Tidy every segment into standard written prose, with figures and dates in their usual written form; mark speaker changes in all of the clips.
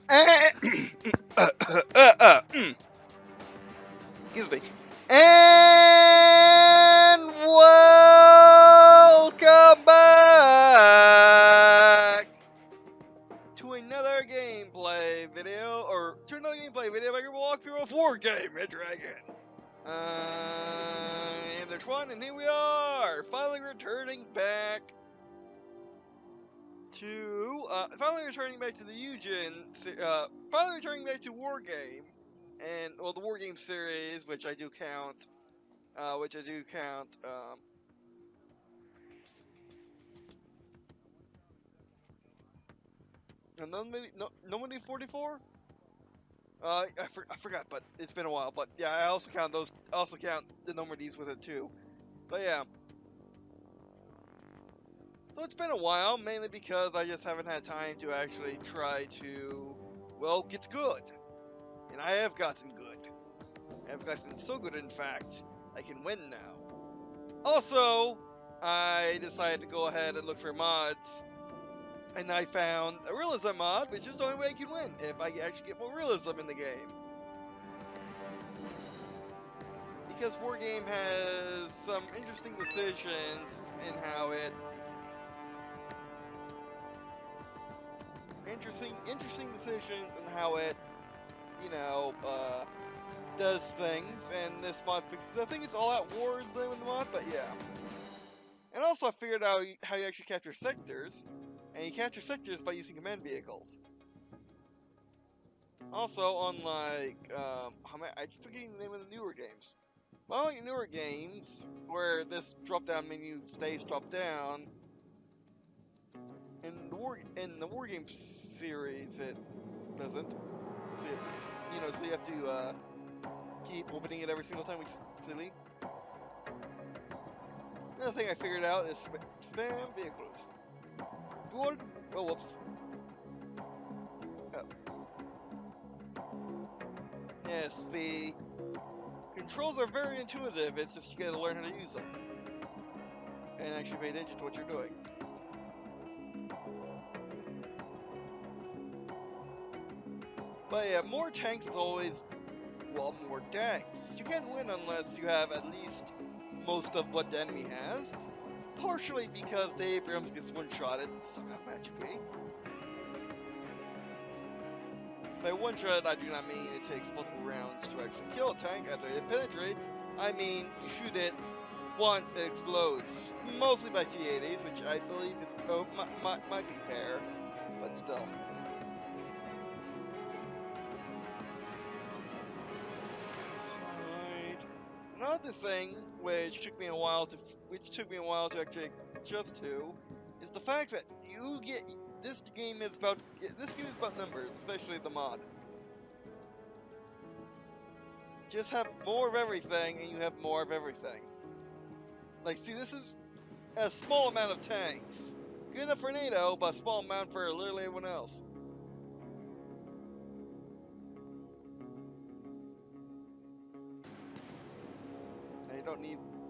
Speaker 1: Excuse me. And welcome back to another gameplay video, or to another gameplay video like a walkthrough of Wargame and Dragon. And there's one, and here we are, finally returning back to the finally returning back to Wargame, and well, the Wargame series, which I do count, nobody 44. I forgot, but it's been a while. But yeah, I also count those. I also count the Normandies with it too. But yeah. So it's been a while, mainly because I just haven't had time to actually try to, well, get good. And I have gotten good. I've gotten so good, in fact, I can win now. Also, I decided to go ahead and look for mods. And I found a realism mod, which is the only way I can win, if I actually get more realism in the game. Because Wargame has some interesting decisions in how it... Interesting decisions in how it, you know, does things, and this mod fixes. I think it's All Out War is the name of the mod, but yeah. And also I figured out how you actually capture sectors, and you capture sectors by using command vehicles. Also, unlike, I keep forgetting the name of the newer games. Well, unlike newer games, where this drop-down menu stays drop down, in the Wargame series, it doesn't. So, so you have to, keep opening it every single time, which is silly. Another thing I figured out is spam vehicles. Oh, whoops. Oh. Yes, the controls are very intuitive, it's just you gotta learn how to use them. And actually pay attention to what you're doing. But yeah, more tanks is always, well, more tanks. You can't win unless you have at least most of what the enemy has. Partially because the Abrams gets one-shotted somehow magically. By one-shot, I do not mean it takes multiple rounds to actually kill a tank after it penetrates. I mean, you shoot it once, it explodes. Mostly by T-80s, which I believe is, might be fair, but still. Another thing which took me a while to actually adjust to is the fact that this game is about numbers, especially the mod. Just have more of everything and you have more of everything. Like, see, this is a small amount of tanks. Good enough for NATO, but a small amount for literally everyone else.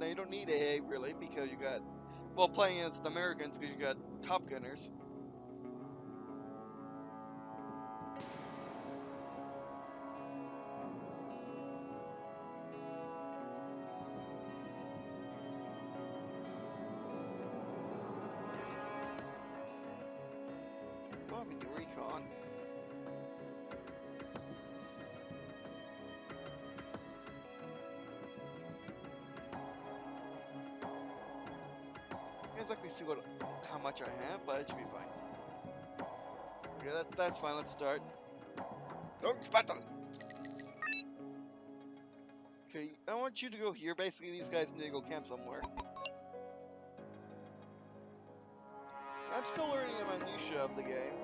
Speaker 1: You don't need AA really, because you got, well, playing against the Americans, because you got Top Gunners. Oh, I'm in the recon. Exactly see how much I have, but it should be fine. Okay, that's fine. Let's start. Okay, I want you to go here. Basically, these guys need to go camp somewhere. I'm still learning the minutiae of the game.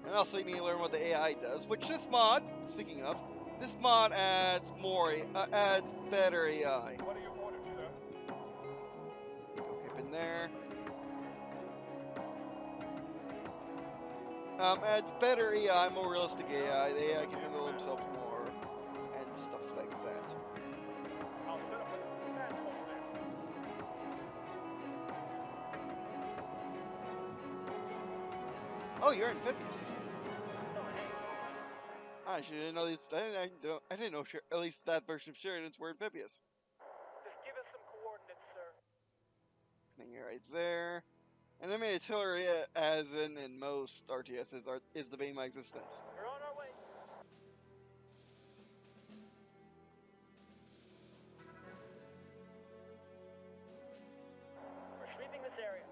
Speaker 1: And also you need to learn what the AI does, which this mod, speaking of, this mod adds better AI.
Speaker 2: What are your orders, sir?
Speaker 1: Go hip in there. Adds better AI, more realistic AI. The AI can handle himself more, and stuff like that.
Speaker 2: I'll set up a command post there.
Speaker 1: Oh, you're in fitness. I didn't know these. I didn't know at least that version of Sheridan's were amphibious.
Speaker 2: Just give us some coordinates, sir.
Speaker 1: And you're right there. Enemy artillery, as in most RTSs, is the bane of my existence.
Speaker 2: We're on our way. We're sweeping this area.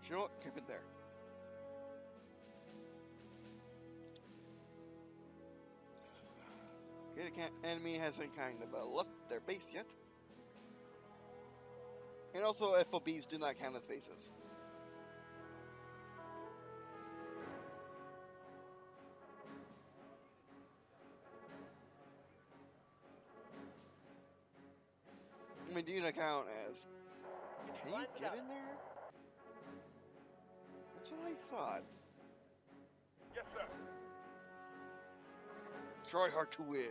Speaker 1: You know what? Keep it there. The enemy hasn't kind of left their base yet. And also, FOBs do not count as bases. I mean, do not count as. Can you get in there? That's what I thought.
Speaker 2: Yes, sir.
Speaker 1: Try hard to win.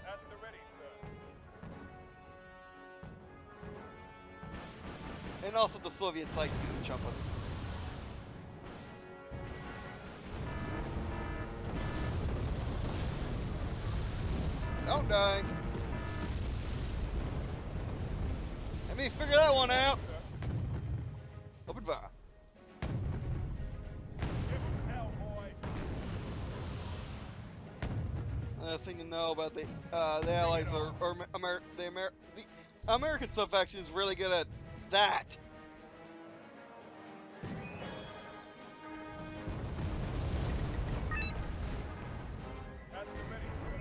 Speaker 2: At the ready, sir.
Speaker 1: And also, the Soviets like using chumpas. Don't die. Let me figure that one out. Open fire.
Speaker 2: Hell, boy.
Speaker 1: Another thing to know about the Allies or the American sub-faction is really good at that.
Speaker 2: At the ready, sir.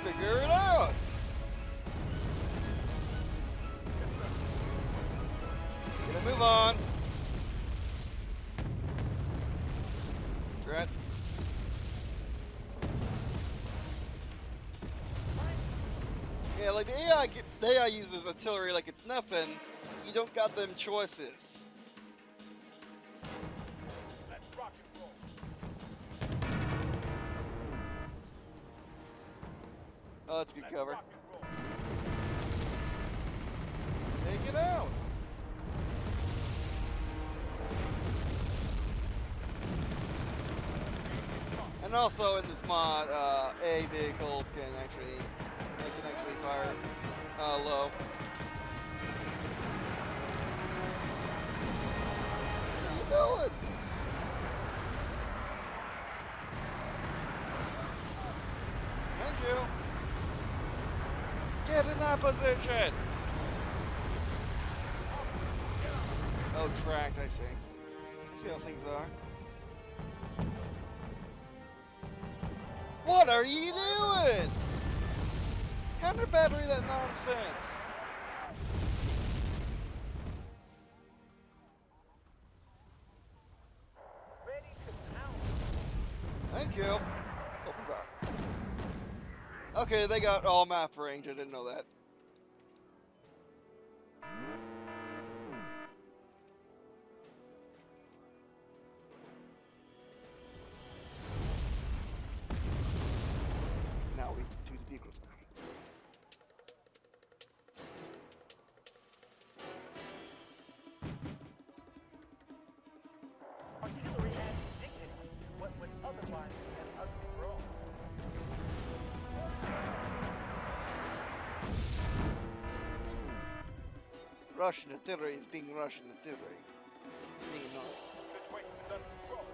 Speaker 1: Figure it out. Gonna move on. Threat. Yeah, like the AI uses artillery like it's nothing. You don't got them choices.
Speaker 2: Let's rock and roll.
Speaker 1: Oh, that's good
Speaker 2: Let's
Speaker 1: cover.
Speaker 2: rock and roll.
Speaker 1: Take it out. And also in this mod, A vehicles can actually fire low. What are you doing? Thank you. Get in that position. Oh, tracked, I see. I see how things are. What are you doing? Counter battery that nonsense.
Speaker 2: Ready to pound.
Speaker 1: Thank you. Open bar. Okay, they got all map range. I didn't know that. Now we do the vehicles.
Speaker 2: Artillery adds dignity to what would otherwise be an ugly role.
Speaker 1: Russian artillery is being Russian artillery. It's being annoying.
Speaker 2: Situation's under control.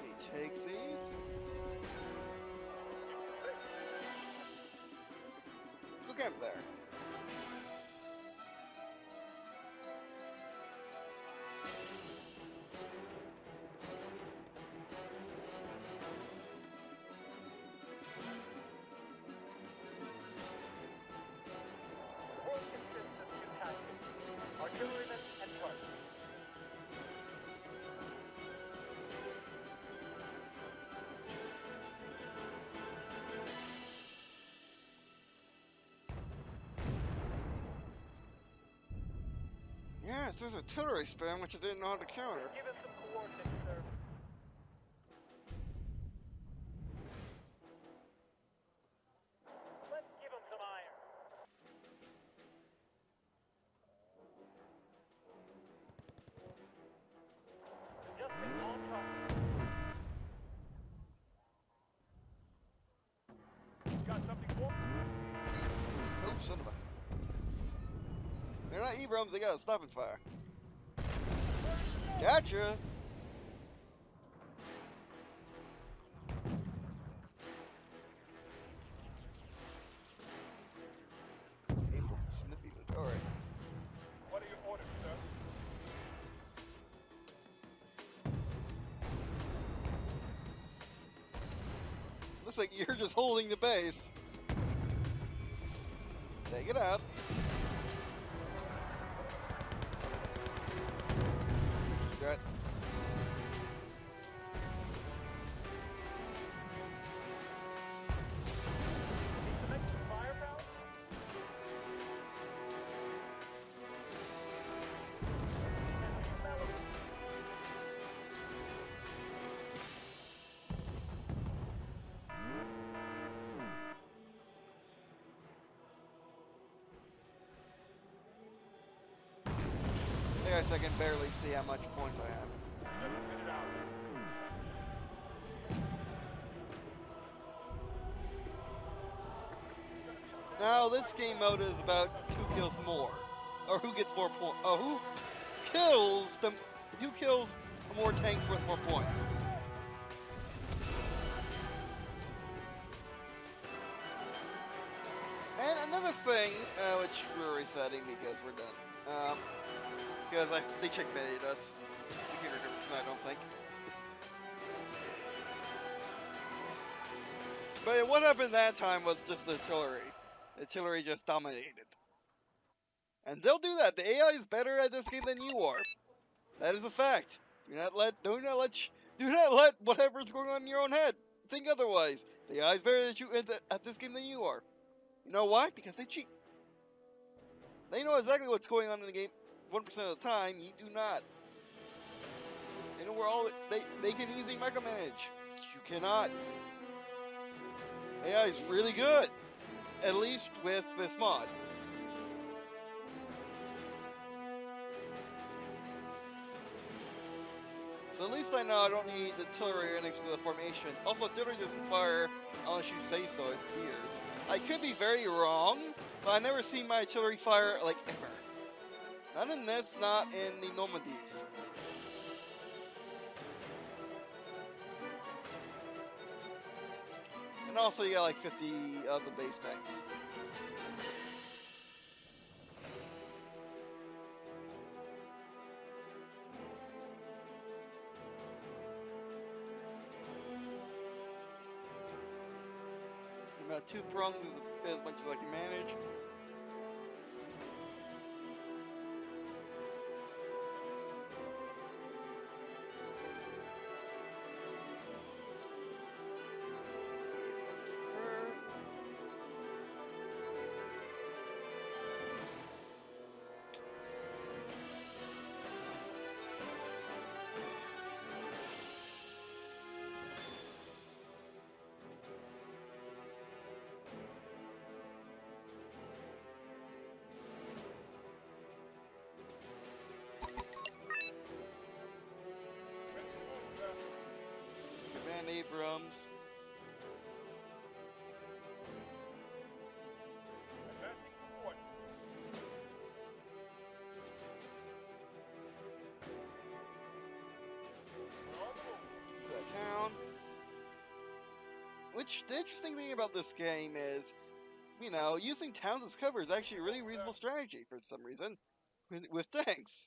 Speaker 1: We take these. Go camp there.
Speaker 2: The world consists of two tactics, artillerymen and targets.
Speaker 1: Yes, there's artillery spam, which I didn't know how to counter.
Speaker 2: Give us some coordinates, sir.
Speaker 1: Abrams, they got a stopping fire. Gotcha. Abrams in the field. All right.
Speaker 2: What are your orders, sir?
Speaker 1: Looks like you're just holding the base. Take it out. Right.
Speaker 2: Disconnect the firepower?
Speaker 1: I guess I can barely see how much points I have.
Speaker 2: Just spit it out.
Speaker 1: Now this game mode is about who kills more, or who gets more points. Who kills the? Who kills more tanks with more points? And another thing, which we're resetting because we're done. Because they checkmated us. Computer difference, I don't think. But what happened that time was just the artillery. The artillery just dominated. And they'll do that. The AI is better at this game than you are. That is a fact. Do not let whatever's going on in your own head think otherwise. The AI is better at this game than you are. You know why? Because they cheat. They know exactly what's going on in the game 1% of the time. You do not. They know where all they can easily micromanage. You cannot. AI is really good, at least with this mod. So at least I know I don't need the artillery next to the formations. Also, artillery doesn't fire unless you say so, it appears. I could be very wrong, but I've never seen my artillery fire, like, ever. Not in this, not in the Normandies. And also, you got like 50 of the base tanks. About 2 prongs is as much as I can manage. Van Abrams.
Speaker 2: Advancing forward. We're on the move.
Speaker 1: That town. Which, the interesting thing about this game is, you know, using towns as cover is actually a really reasonable strategy for some reason with tanks.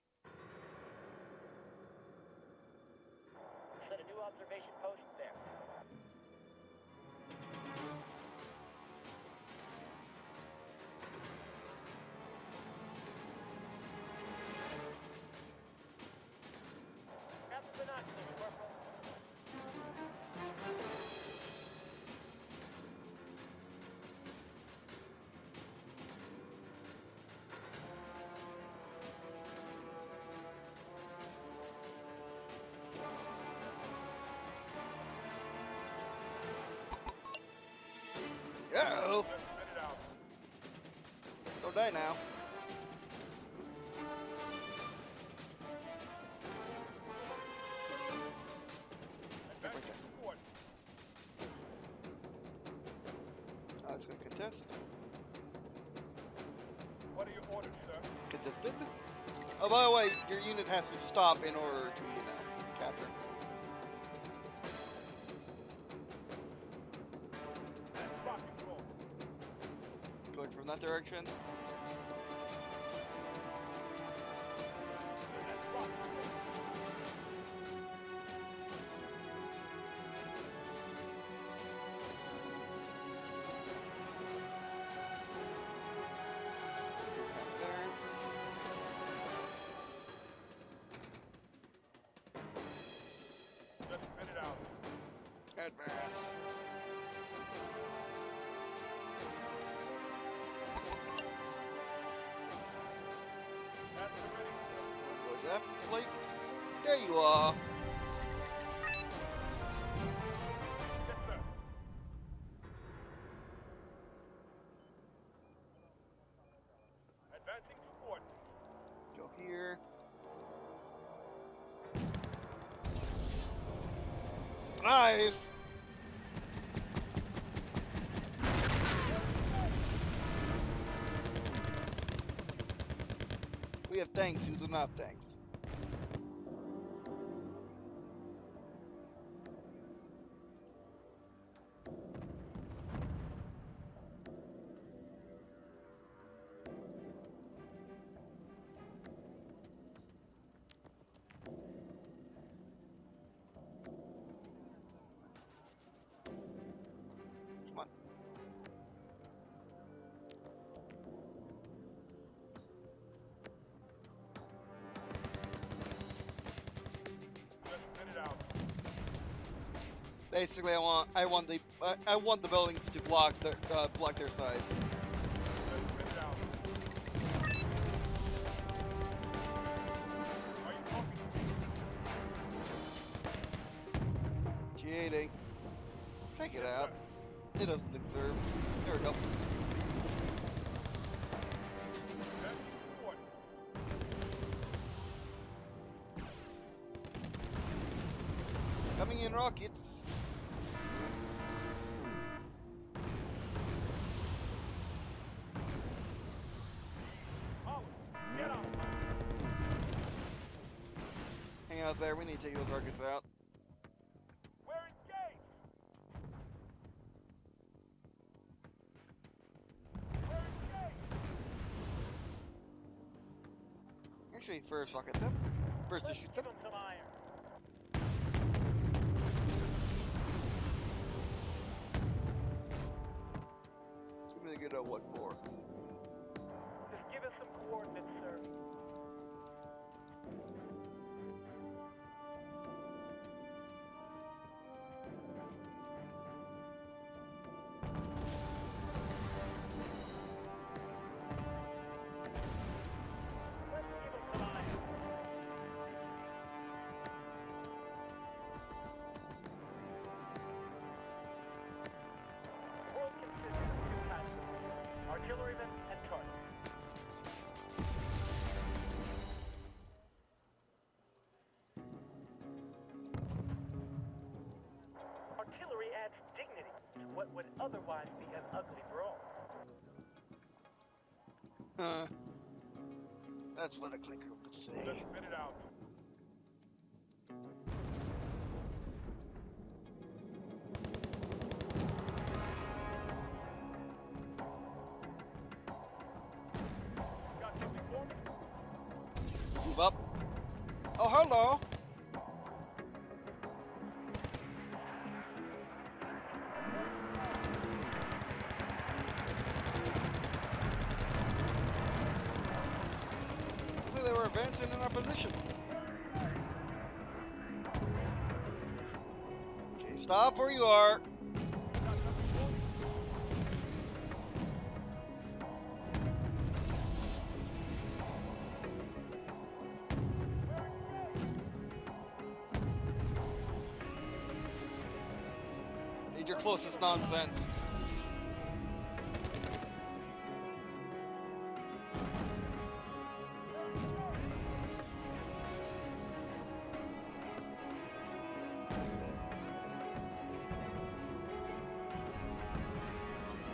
Speaker 2: Set a new observation post there. Grab the binoculars, Corporal.
Speaker 1: Uh-oh.
Speaker 2: Just spit it out.
Speaker 1: Don't die now.
Speaker 2: Advancing forward.
Speaker 1: Oh, it's gonna contest.
Speaker 2: What are your orders, sir?
Speaker 1: Contested. Oh, by the way, your unit has to stop in order to, you know, capture.
Speaker 2: That's rock and roll.
Speaker 1: Going from that direction.
Speaker 2: That's rock and roll.
Speaker 1: There.
Speaker 2: Just spit it out.
Speaker 1: Advance.
Speaker 2: That's ready, sir.
Speaker 1: Go to that place. There you are.
Speaker 2: Yes, sir. Advancing to coordinates.
Speaker 1: Go here. Nice. We have tanks who do not have tanks. Come on.
Speaker 2: Just spit it out.
Speaker 1: Basically, I want the buildings to block their sides.
Speaker 2: Just spit it out. Are you talking to me?
Speaker 1: Cheating. Take it
Speaker 2: Yes,
Speaker 1: out.
Speaker 2: sir.
Speaker 1: It doesn't deserve. There we go.
Speaker 2: Advancing to coordinates.
Speaker 1: Coming in rockets.
Speaker 2: Holland, get out.
Speaker 1: Hang out there. We need to take those rockets out.
Speaker 2: We're engaged. We're engaged.
Speaker 1: Actually, first rocket them. First to
Speaker 2: Let's
Speaker 1: shoot
Speaker 2: give
Speaker 1: them.
Speaker 2: them some iron.
Speaker 1: Give me a good what for?
Speaker 2: Just give us some coordinates, sir. Let's give them some iron. The world consists of two types: artillerymen and targets. Artillery adds dignity to what would otherwise be an ugly brawl.
Speaker 1: Huh. That's what a clicker would
Speaker 2: Just
Speaker 1: say.
Speaker 2: spit it out. Got something for me?
Speaker 1: Move up. Oh, hello. So they were advancing in our position. Okay, stop where you are.
Speaker 2: Got something for me?
Speaker 1: Need your closest nonsense.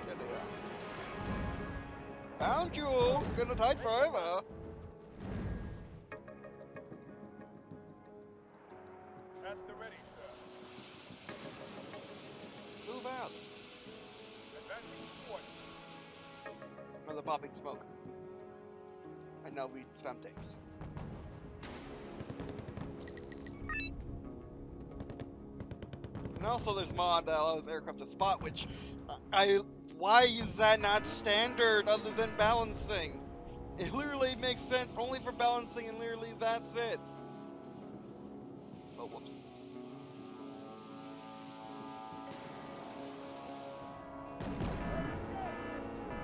Speaker 1: There they are. aren't you gonna hide forever?
Speaker 2: At the ready, sir.
Speaker 1: Move out.
Speaker 2: Advancing support.
Speaker 1: Another popping smoke. I know we spam takes. And also there's mod that allows aircraft to spot, which why is that not standard other than balancing? It literally makes sense only for balancing, and literally that's it. Oh, whoops.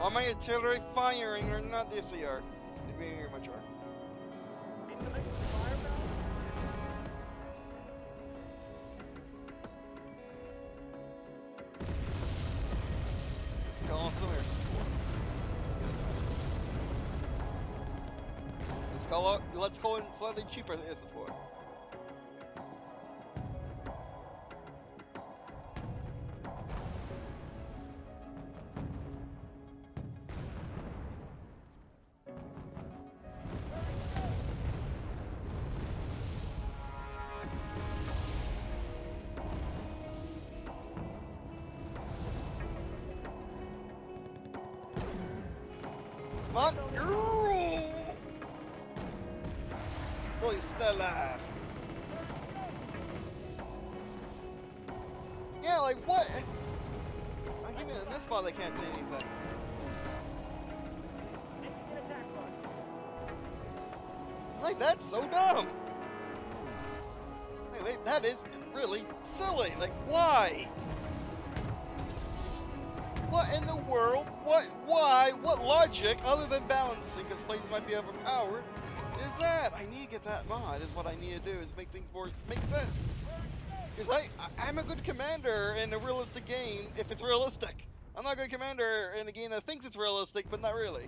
Speaker 1: Are my artillery firing or not? Yes, they are. They're being very much are.
Speaker 2: Incoming fire balance.
Speaker 1: Let's call on some air support. Let's call in slightly cheaper air support. Come on! Boy, still alive. Yeah, like what? I'm giving it in this spot. They can't say anything.
Speaker 2: Taking an attack run.
Speaker 1: Like that's so dumb. Like, that is really silly. Like why? What in the world? What? Why? What logic other than balancing? Because planes might be overpowered. Is that? I need to get that mod. Is what I need to do. Is make things more make sense. Because I'm a good commander in a realistic game if it's realistic. I'm not a good commander in a game that thinks it's realistic, but not really.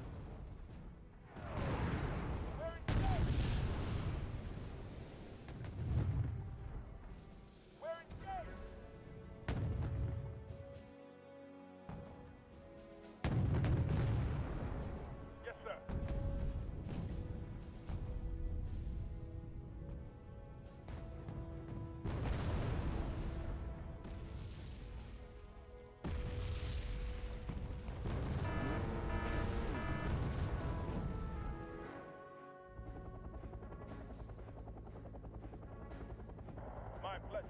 Speaker 2: Yes, sir. My pleasure.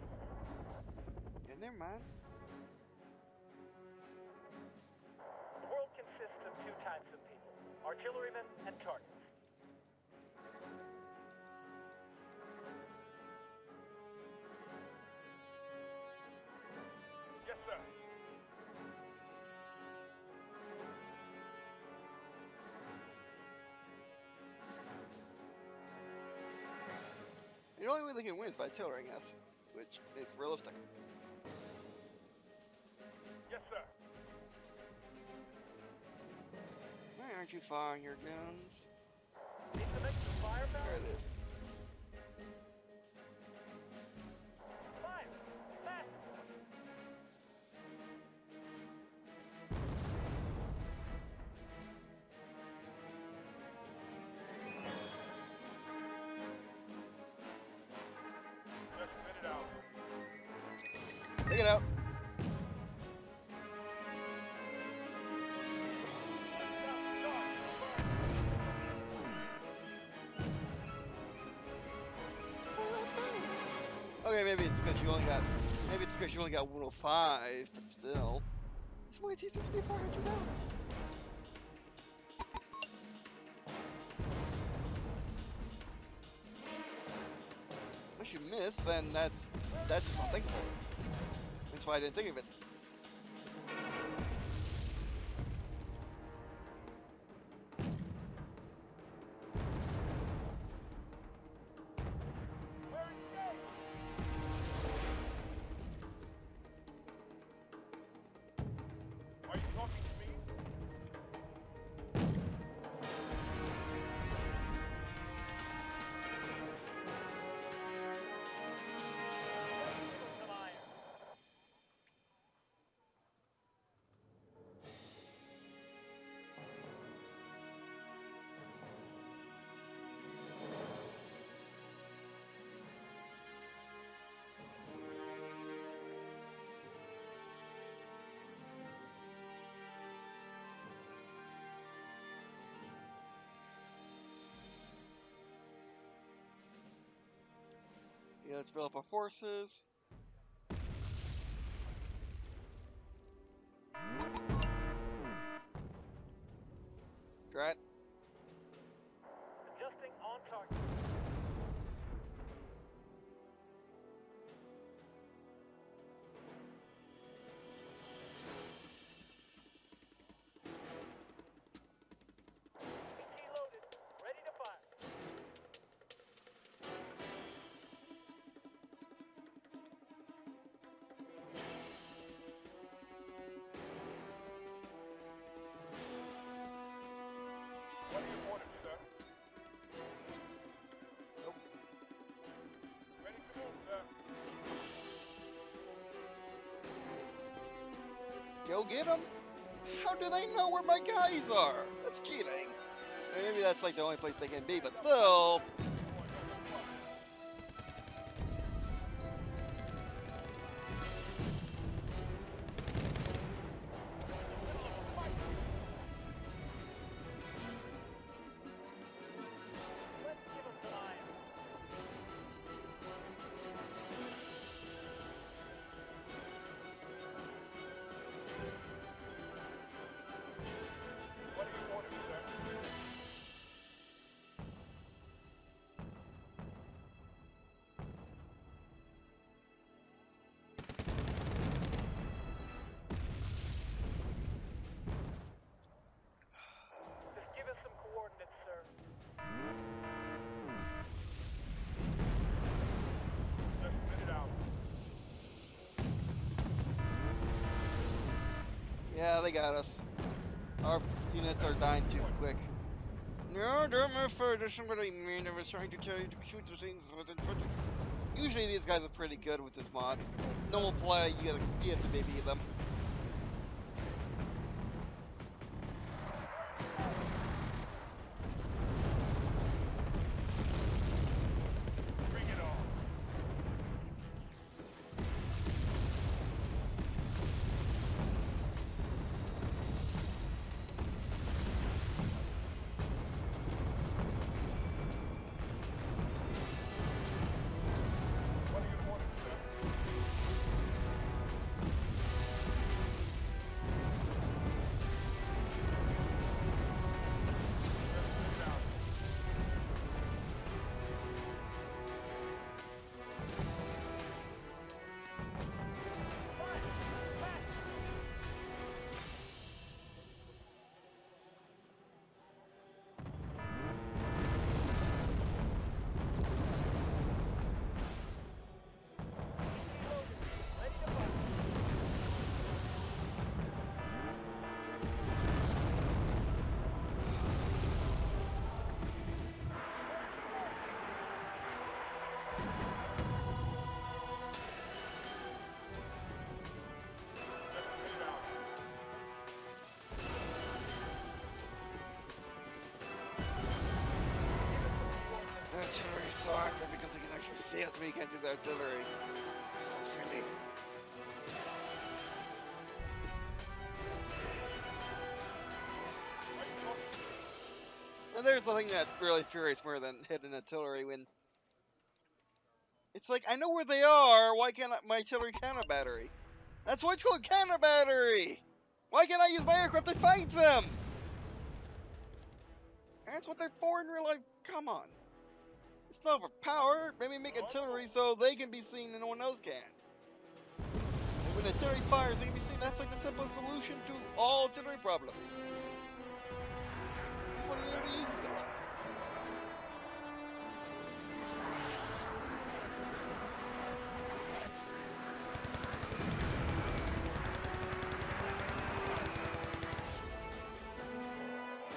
Speaker 1: Yeah, never mind.
Speaker 2: The world consists of two types of people: artillerymen and targets. Yes, sir.
Speaker 1: The only way they can win is by artillery, I guess, which is realistic.
Speaker 2: Yes, sir.
Speaker 1: Why aren't you firing your guns?
Speaker 2: Incoming fire
Speaker 1: There
Speaker 2: balance.
Speaker 1: it is.
Speaker 2: Fire. Fast. Just spit it out.
Speaker 1: Take it out. Okay, maybe it's because you only got 105, but still. It's only T-6400. Unless you miss, then that's just unthinkable. That's why I didn't think of it.
Speaker 2: Are you talking to me?
Speaker 1: Let's fill up our forces. Drat.
Speaker 2: Adjusting on target. AT loaded. Ready to fire. What are your orders, sir?
Speaker 1: Nope.
Speaker 2: Ready to move, sir.
Speaker 1: Go get them? How do they know where my guys are? That's cheating. Maybe that's like the only place they can be, but still.
Speaker 2: Let's give them time. What are your orders, sir? Just give us some coordinates, sir. Just spit it out.
Speaker 1: Yeah, they got us. Our units are dying too quick. No, don't move further. Somebody mean I was trying to tell you to shoot the things within front of you. Usually these guys are pretty good with this mod. Normal play, you have to baby them.
Speaker 2: Bring it on. What are your orders, sir? Just spit it out. Ready to fire. Just spit it out.
Speaker 1: The artillery is so accurate because they can actually see us, but you can't see the artillery. So silly. And there's the thing that really infuriates more than hitting artillery when it's like, I know where they are, why can't my artillery counter battery? That's why it's called counter battery! Why can't I use my aircraft to fight them? That's what they're for in real life. Come on. It's not for power. Maybe make artillery so they can be seen and no one else can. And when artillery fires, they can be seen. That's like the simplest solution to all artillery problems. Nobody ever uses it.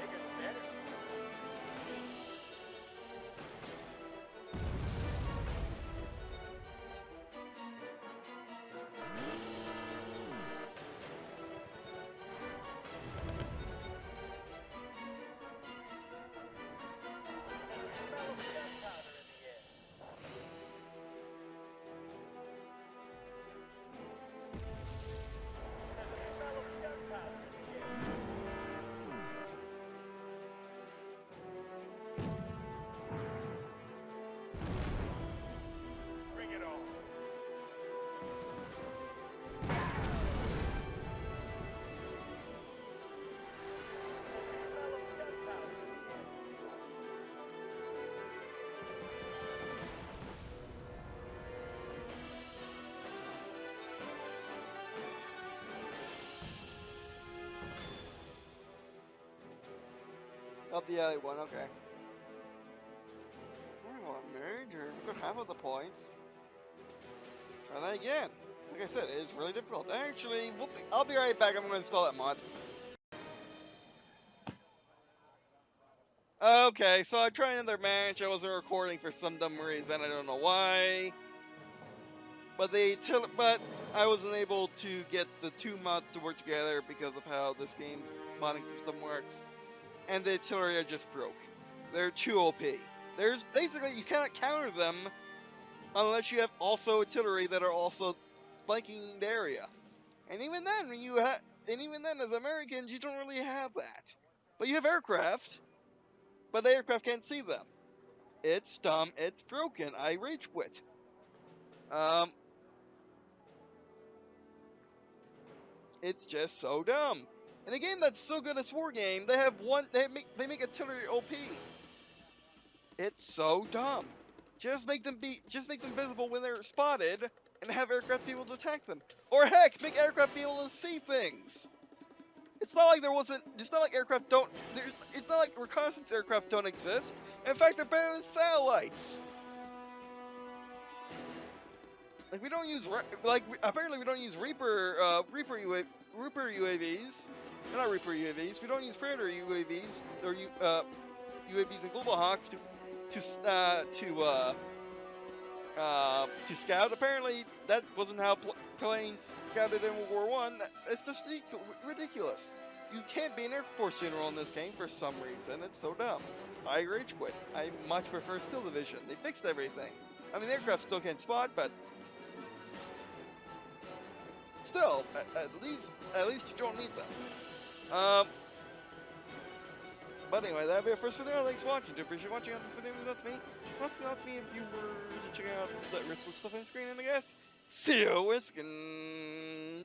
Speaker 2: Bigger the better.
Speaker 1: Of the alley one, okay. Yeah, well, major. We got half of the points. Try that again. Like I said, it is really difficult. Actually, I'll be right back. I'm going to install that mod. Okay, so I tried another match. I wasn't recording for some dumb reason. I don't know why. But I wasn't able to get the two mods to work together because of how this game's modding system works. And the artillery just broke. They're too OP. There's basically, you cannot counter them unless you have also artillery that are also flanking the area. And even then, as Americans, you don't really have that. But you have aircraft, but the aircraft can't see them. It's dumb. It's broken. I rage quit. It's just so dumb. In a game that's so good as Wargame, they make artillery OP. It's so dumb. Just make them visible when they're spotted, and have aircraft be able to attack them. Or heck, make aircraft be able to see things. It's not like aircraft don't. It's not like reconnaissance aircraft don't exist. In fact, they're better than satellites. Like apparently we don't use Reaper UAVs. Not Reaper UAVs. We don't use Predator UAVs or UAVs and Global Hawks to scout. Apparently that wasn't how planes scouted in World War One. It's just ridiculous. You can't be an Air Force general in this game for some reason. It's so dumb. I rage quit. I much prefer Steel Division. They fixed everything. I mean, the aircraft still can't spot, but still, at least you don't need them. But anyway, that'll be our first video. Thanks for watching. Do appreciate watching on this video. That's me. That's me if you were to check out the riskless stuff on the screen. And I guess, see you, Wiskin.